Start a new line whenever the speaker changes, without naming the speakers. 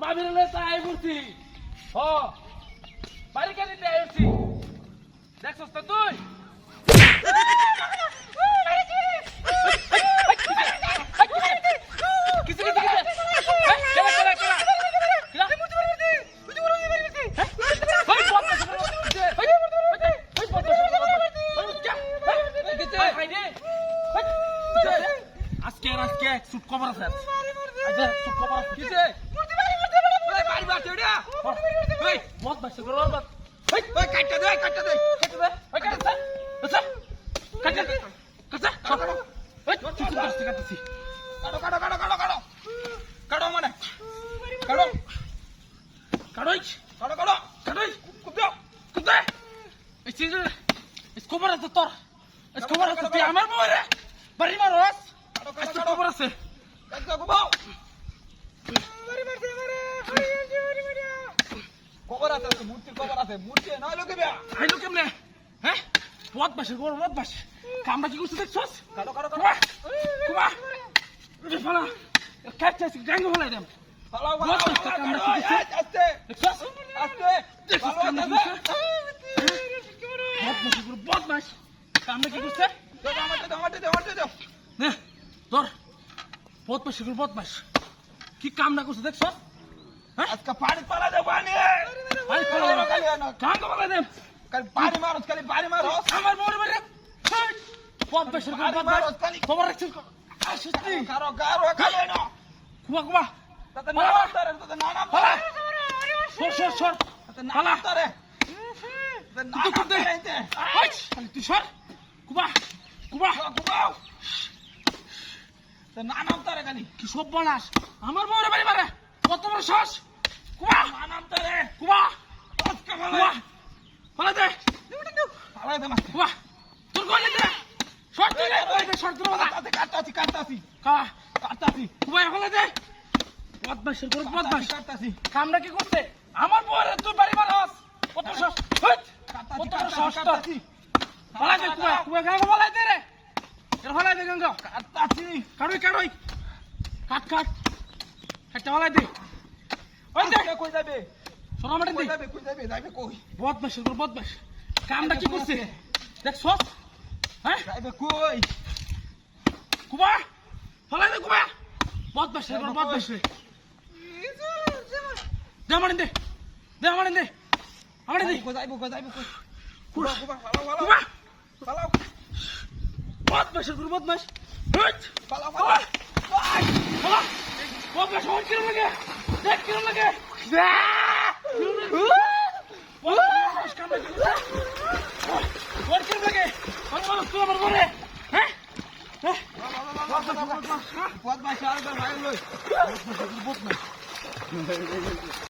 বাবির হলে তাই বলছি ও বাড়ি কেন দিতে আসছি দেখছস তো তুই আজকে সুট কভার আছে আচ্ছা সুট কভার আছে কিছে ওই বাড়ি বাড়ি ওড়া ওই মত বাসে করো মত ওই ওই কাটটা দে ওই কাটটা দে ওই কাটটা আচ্ছা কাটটা কাটটা কাটো ওই চুপ করতে কাটছি কাটো কাটো কাটো কাটো কাটো কাটো মানে কাটো কাটোই কাটো কাটো কাটোই কুপদাও কুপদে এই চিংড়ি এই কভার আছে তোর এই কভার আছে তুই আমার বউরে বাড়ি মারস কাটো কভার আছে কাটো কুবাও বাড়ি মারতে মারে কভার আছে মূর্তি কভার আছে মূর্তি নয় লোকে বে আইলো কেমনে হ্যাঁ পথ বাসে গোর পথ বাসে কামড়া কি করছিস দেখছস কাটো কাটো কাটো কুবা উঠে ফলা কাটছে গাঙ্গ ফলাই দেম ফলাও ফলাও কামড়া কি করছিস আস্তে দেখছস আস্তে দেখছস কামড়া কি করছিস পথ বাসে গোর পথ বাস কামড়া কি করছিস আমারতে দাও নে ধর পথ বাসে গোর পথ বাস কি কামড়া করছিস দেখছস হ্যাঁ আজকে পানি পালা দে পানি পানি পালা খালি না কাম পালা দে খালি পানি মারছ খালি পানি মারছ আমার বড় বড় পথ বাসে গোর পথ বাস খবর রাখছিস আসুতি কারো কারো খালি না কুবা কুবা তাতে নাম ফলা সর তাতে নাম তারে তুই করতে খালি তুই সর কুবা কুবা কুবাও তে নাম তারে খালি কি সব বলাস আমার বউরে বাড়ি মারে কত বড় শ্বাস কুবা নাম তারে কুবা আজকে কুবা ফলা দে ফলা দে মাস্টার কুবা তোর কই দে শর্ট দে শর্ট দে তাতে কাটতাছি কুবা ফলা দে পথ বাসের করে পথ বাস কাটতাছি কামড়া কি করতে আমার বউরে তুই বাড়ি মারস কত শ্বাস কত বড় শ্বাস কাটতাছি ফলা দে কুবা কুবা গাঙ্গ ফলা দে রে এর ফলা দে গাঙ্গ কাটতাছি কাটই কাট একটা ফলা দে ওই দেখ কই যাবে সোনা মাটি দে কই যাবে কই পথ বাসের করে পথ বাস কামড়া কি করতে দেখছস হ্যাঁ যাবে কই কুবা ফলা দে কুবা পথ বাসের করে পথ বাসে দে আমারে দে আমারে দে কই যাইবো কই কুবা ফালাও পথ বাসের করে পথ বাস ফালাও পথ বাস হন কিরম লাগে দেখ কিরম লাগে আমার ঘরে হ্যাঁ পথ বাসে আর ভাই লই